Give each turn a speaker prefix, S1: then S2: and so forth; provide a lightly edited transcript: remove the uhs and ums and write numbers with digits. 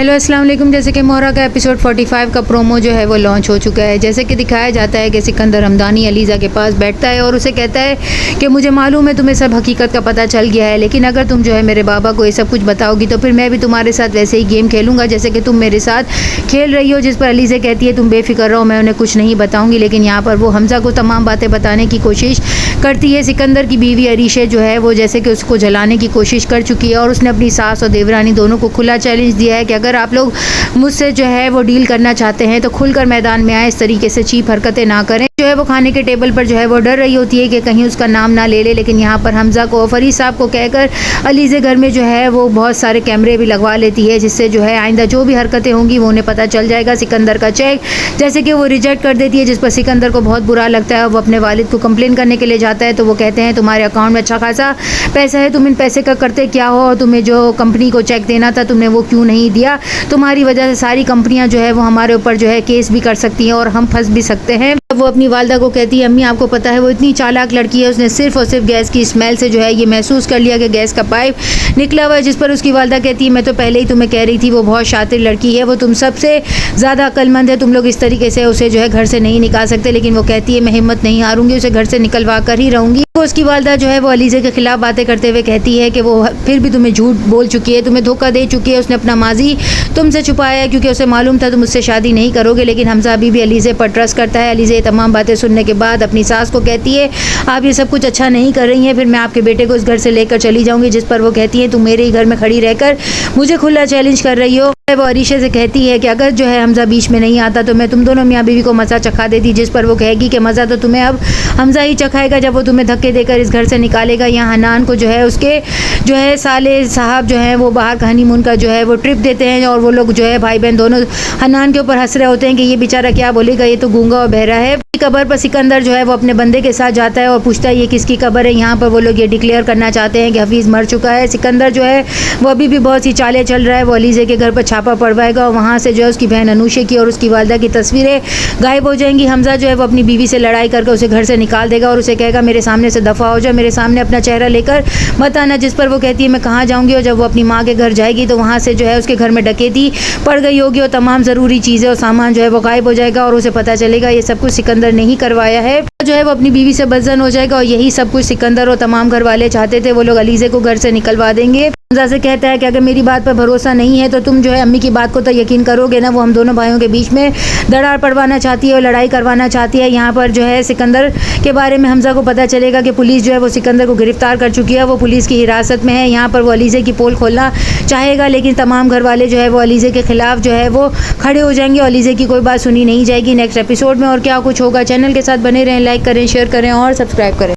S1: Hello अस्सलाम वालेकुम। जैसे कि मोहरा का एपिसोड 45 का प्रोमो जो है वो लॉन्च हो चुका है। जैसे कि दिखाया जाता है कि सिकंदर हमदानी अलीज़ा के पास बैठता है और उसे कहता है कि मुझे मालूम है तुम्हें सब हकीकत का पता चल गया है, लेकिन अगर तुम जो है मेरे बाबा को ये सब कुछ बताओगी तो फिर मैं भी तुम्हारे साथ वैसे ही गेम खेलूँगा जैसे कि तुम मेरे साथ खेल रही हो। जिस पर अलीज़ा कहती है तुम बेफिक्र रहो, मैं उन्हें कुछ नहीं बताऊँगी। लेकिन यहाँ पर वो हमज़ा को तमाम बातें बताने की कोशिश करती है। सिकंदर की बीवी अरीशे जो है वो जैसे कि उसको जलाने की कोशिश कर चुकी है और उसने अपनी सास और देवरानी दोनों को खुला चैलेंज दिया है कि अगर आप लोग मुझसे जो है वो डील करना चाहते हैं तो खुलकर मैदान में आए, इस तरीके से चीप हरकतें ना करें। जो है वो खाने के टेबल पर जो है वो डर रही होती है कि कहीं उसका नाम ना ले ले, लेकिन यहाँ पर हमज़ा को फरीद साहब को कहकर अलीज़े घर में जो है वो बहुत सारे कैमरे भी लगवा लेती है, जिससे जो है आइंदा जो भी हरकतें होंगी वो उन्हें पता चल जाएगा। सिकंदर का चेक जैसे कि वो रिजेक्ट कर देती है, जिस पर सिकंदर को बहुत बुरा लगता है। वो अपने वालिद को कंप्लेन करने के लिए जाता है तो वो कहते हैं तुम्हारे अकाउंट में अच्छा खासा पैसा है, तुम इन पैसे का करते क्या हो, और तुम्हें जो कंपनी को चेक देना था तुमने वो क्यों नहीं दिया, तुम्हारी वजह से सारी कंपनियां जो है वो हमारे ऊपर जो है केस भी कर सकती हैं और हम फंस भी सकते हैं। वो अपनी वालदा को कहती है अम्मी आपको पता है वो इतनी चालाक लड़की है, उसने सिर्फ और सिर्फ गैस की स्मेल से जो है ये महसूस कर लिया कि गैस का पाइप निकला हुआ है। जिस पर उसकी वालदा कहती है मैं तो पहले ही तुम्हें कह रही थी वो बहुत शातिर लड़की है, वो तुम सबसे ज़्यादा अक्लमंद है, तुम लोग इस तरीके से उसे जो है घर से नहीं निकाल सकते। लेकिन वो कहती है मैं हिम्मत नहीं हारूंगी, उसे घर से निकलवा कर ही रहूंगी। तो उसकी वालदा जो है वो अलीज़े के खिलाफ बातें करते हुए कहती है कि वो फिर भी तुम्हें झूठ बोल चुकी है, तुम्हें धोखा दे चुकी है, उसने अपना माजी तुमसे छुपाया है क्योंकि उसे मालूम था तुम मुझसे शादी नहीं करोगे। लेकिन हमज़ा अभी भी अलीज़े पर ट्रस्ट करता है। अलीज़े ये तमाम बातें सुनने के बाद अपनी सास को कहती है आप ये सब कुछ अच्छा नहीं कर रही हैं, फिर मैं आपके बेटे को इस घर से लेकर चली जाऊंगी। जिस पर वो कहती है तुम मेरे ही घर में खड़ी रहकर मुझे खुला चैलेंज कर रही हो। वो अरीशे से कहती है कि अगर जो है हमज़ा बीच में नहीं आता तो मैं तुम दोनों मियाँ बीवी को मज़ा चखा देती। जिस पर वो कहेगी कि मज़ा तो तुम्हें अब हमज़ा ही चखाएगा जब वो तुम्हें धक्के देकर इस घर से निकालेगा। यहाँ हनान को जो है उसके जो है साले साहब जो है वो बाहर हनीमून का जो है वो ट्रिप देते हैं और वो लोग जो है भाई बहन दोनों हनान के ऊपर हंस रहे होते हैं कि ये बेचारा क्या बोलेगा, ये तो गूंगा और बहरा है। कब्र पर सिकंदर जो है वो अपने बंदे के साथ जाता है और पूछता है ये किसकी कब्र है। यहाँ पर वो लोग ये डिक्लेयर करना चाहते हैं कि हफीज़ मर चुका है। सिकंदर जो है वो अभी भी बहुत सी चालें चल रहा है। वो अलीज़े के घर पर छापा पड़वाएगा और वहाँ से जो है उसकी बहन अनूशे की और उसकी वालदा की तस्वीरें गायब हो जाएंगी। हमज़ा जो है वो अपनी बीवी से लड़ाई करके उसे घर से निकाल देगा और उसे कहेगा मेरे सामने से दफ़ा हो जाए, मेरे सामने अपना चेहरा लेकर मत आना। जिस पर वो कहती है मैं कहाँ जाऊँगी, और जब वो अपनी माँ के घर जाएगी तो वहाँ से जो है उसके घर में डकैती पड़ गई होगी और तमाम ज़रूरी चीज़ें और सामान जो है वो गायब हो जाएगा और उसे पता चलेगा ये सब कुछ सिकंदर ने ही करवाया है। जो है वो अपनी बीवी से बदजन हो जाएगा और यही सब कुछ सिकंदर और तमाम घर वाले चाहते थे। वो लोग अलीज़े को घर से निकलवा देंगे। हमज़ा से कहता है कि अगर मेरी बात पर भरोसा नहीं है तो तुम जो है अम्मी की बात को तो यकीन करोगे ना। वो हम दोनों भाइयों के बीच में दरार पड़वाना चाहती है और लड़ाई करवाना चाहती है। यहाँ पर जो है सिकंदर के बारे में हमज़ा को पता चलेगा कि पुलिस जो है वो सिकंदर को गिरफ्तार कर चुकी है, वो पुलिस की हिरासत में है। यहाँ पर वो अलीज़े की पोल खोलना चाहेगा लेकिन तमाम घर वाले जो है वो अलीज़े के खिलाफ जो है वो खड़े हो जाएंगे और अलीज़े की कोई बात सुनी नहीं जाएगी। नेक्स्ट एपिसोड में और क्या कुछ होगा, चैनल के साथ बने रहें, लाइक करें, शेयर करें और सब्सक्राइब करें।